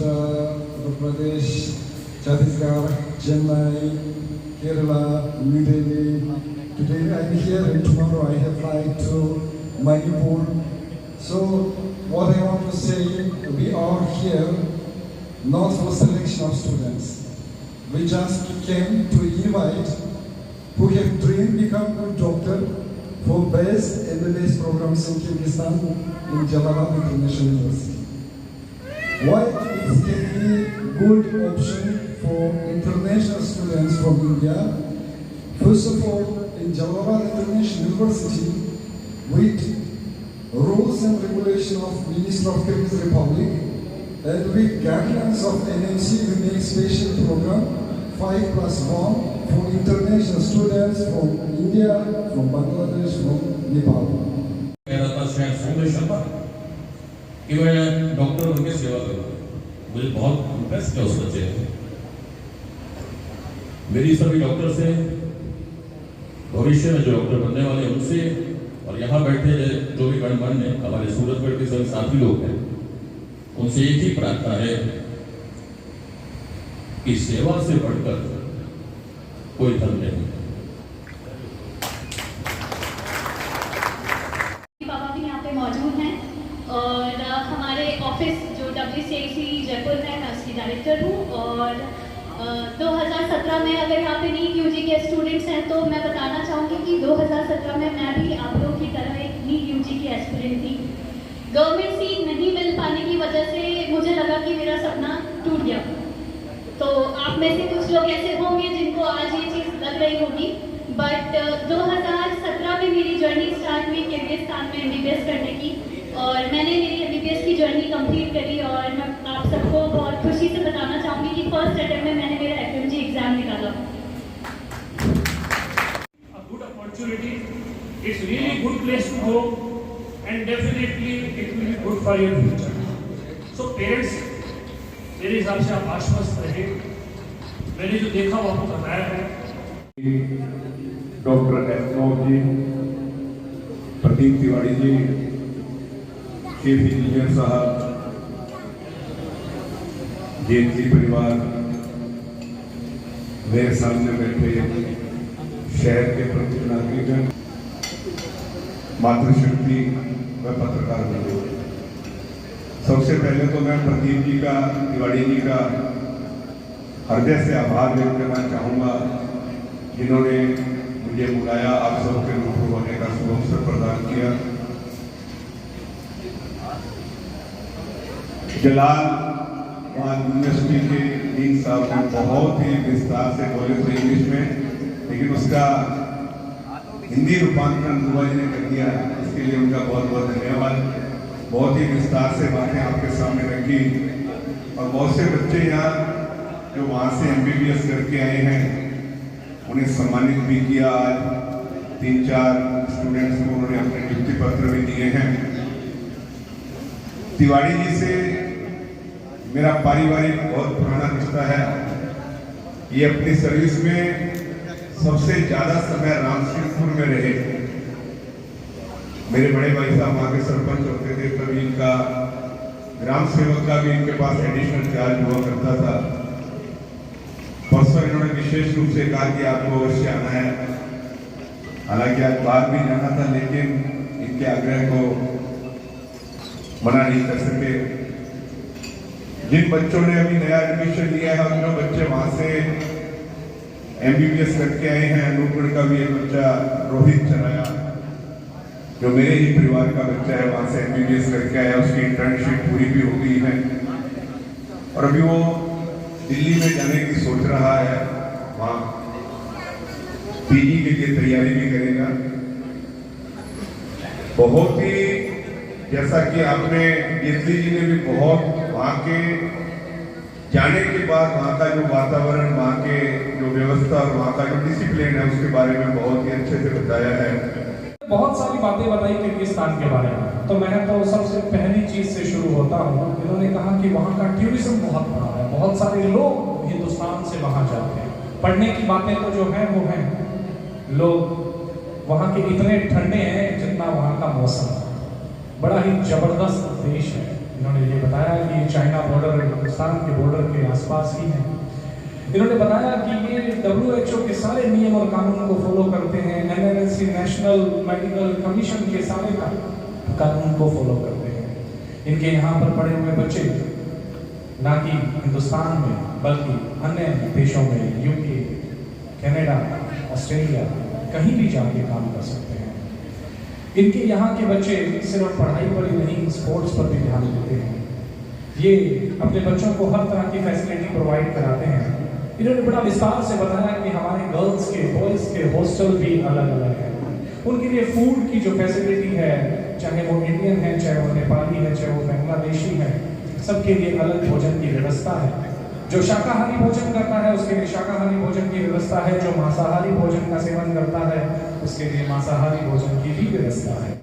Maharashtra, Uttar Pradesh, Chhattisgarh, Chennai, Kerala, New Delhi. Today I'm here and tomorrow I have flight to Manipur. So what I want to say, we are here not for selection of students. We just came to invite who have dreamed become a doctor for best MBBS programs in Kyrgyzstan in Jalalabad International University. Why it can be good option for international students from India? First of all, in Jalalabad International University, with rules and regulation of Minister of Kyrgyz Republic and with guidelines of NMC, we make special program 5+1 for international students from India, from Bangladesh, from Nepal. कि मैं doctor बनके सेवा करूँ, मुझे बहुत interest है उस बच्चे में। मेरी सभी डॉक्टर से भविष्य में जो डॉक्टर बनने वाले उनसे और यहाँ बैठे जो भी गणमान्य हमारे सूरतगढ़ के सभी साथी लोग हैं, उनसे एक ही प्रार्थना है कि सेवा से बढ़कर कोई धर्म नहीं। पापा भी यहाँ पे मौजूद हैं और हमारे ऑफिस जो WCIC जयपुर है, मैं उसकी डायरेक्टर हूँ और 2017 में अगर यहाँ पे नीट यूजी के स्टूडेंट्स हैं तो मैं बताना चाहूँगी कि 2017 में मैं भी आप लोगों की तरह एक नीट यूजी की एस्पिरेंट थी। गवर्नमेंट सीट नहीं मिल पाने की वजह से मुझे लगा कि मेरा सपना टूट गया। तो आप में से कुछ लोग ऐसे होंगे जिनको आज ये चीज़ लग रही होगी, बट 2017 में मेरी जर्नी स्टार्ट हुई किर्गिस्तान में MBBS करने की और मैंने मेरी MBBS की जर्नी कंप्लीट करी और मैं आप सबको बहुत खुशी से बताना चाहूँगी कि फर्स्ट अटेम्प्ट में मैंने मेरा FMG एग्जाम निकाला। A good opportunity, it's really good place to go and definitely it will be good for your future. So parents, मेरे हिसाब से आप आश्वस्त रहे। मैंने जो देखा वो आपको बताया है। डॉक्टर एसनोव जी, प्रदीप तिवारी जी, चीफ इंजीनियर साहब, जेएनजी परिवार, मेरे सामने बैठे शहर के प्रमुख नागरिकगण, मातृशक्ति व पत्रकार बंधु, सबसे पहले तो मैं प्रदीप जी का, तिवारी जी का हृदय से आभार व्यक्त करना चाहूँगा जिन्होंने मुझे बुलाया, आप सबके रूबरू होने का शुभ अवसर प्रदान किया। जलाल यूनिवर्सिटी के डीन साहब ने बहुत ही विस्तार से बोले थे इंग्लिश में, लेकिन उसका हिंदी रूपांतरण दुआ जी ने कर दिया, इसके लिए उनका बहुत बहुत धन्यवाद। बहुत ही विस्तार से बातें आपके सामने रखी और बहुत से बच्चे यहाँ जो वहाँ से MBBS करके आए हैं उन्हें सम्मानित भी किया। आज 3-4 स्टूडेंट्स को उन्होंने अपने नियुक्ति पत्र भी दिए हैं। तिवारी जी से मेरा पारिवारिक बहुत पुराना रिश्ता है। ये अपनी सर्विस में सबसे ज्यादा समय रामसिंहपुर में रहे। मेरे बड़े भाई साहब वहाँ के सरपंच होते थे, तभी इनका ग्राम सेवक का भी इनके पास एडिशनल चार्ज हुआ करता था। परसों इन्होंने विशेष रूप से कहा कि आपको अवश्य आना है। हालांकि आज बाहर भी जाना था, लेकिन इनके आग्रह को मना नहीं कर सके। जिन बच्चों ने अभी नया एडमिशन लिया है और जो बच्चे वहां से MBBS करके आए हैं, अनूपगढ़ का भी एक बच्चा रोहित चलाया जो मेरे ही परिवार का बच्चा है, वहां से MBBS करके आया, उसकी इंटर्नशिप पूरी भी हो गई है और अभी वो दिल्ली में जाने की सोच रहा है, वहाँ PG के लिए तैयारी भी करेगा। बहुत ही जैसा कि आपने जेटली जी ने भी बहुत वहाँ के जाने के बाद वहाँ का जो वातावरण, वहाँ के जो व्यवस्था और वहाँ का जो डिसिप्लिन है उसके बारे में बहुत ही अच्छे से बताया है। बहुत सारी बातें बताई किर्गिस्तान के बारे में, तो मैं तो सबसे पहली चीज से शुरू होता हूँ। इन्होंने कहा कि वहाँ का टूरिज्म बहुत बड़ा है, बहुत सारे लोग हिंदुस्तान से वहाँ जाते हैं। पढ़ने की बातें तो जो है वो हैं, लोग वहाँ के इतने ठंडे हैं जितना वहाँ का मौसम। बड़ा ही जबरदस्त देश है, इन्होंने ये बताया कि चाइना बॉर्डर हिंदुस्तान के बॉर्डर के आसपास ही है। इन्होंने बताया कि ये WHO के सारे नियम और कानून को फॉलो करते हैं, NLC नेशनल मेडिकल कमीशन के सारे कानून को फॉलो करते हैं। इनके यहाँ पर पढ़े हुए बच्चे ना कि हिंदुस्तान में बल्कि अन्य देशों में UK, कनाडा, ऑस्ट्रेलिया कहीं भी जाके काम कर सकते हैं। इनके यहाँ के बच्चे सिर्फ पढ़ाई पर ही नहीं स्पोर्ट्स पर भी ध्यान देते हैं। ये अपने बच्चों को हर तरह की फैसिलिटी प्रोवाइड कराते हैं। इन्होंने बड़ा विस्तार से बताया कि हमारे गर्ल्स के बॉयज़ के हॉस्टल भी अलग अलग हैं। उनके लिए फूड की जो फैसिलिटी है, चाहे वो इंडियन है, चाहे वो नेपाली है, चाहे वो बांग्लादेशी है, सबके लिए अलग भोजन की व्यवस्था है। जो शाकाहारी भोजन करता है उसके लिए शाकाहारी भोजन की व्यवस्था है, जो मांसाहारी भोजन का सेवन करता है उसके लिए मांसाहारी भोजन की भी व्यवस्था है।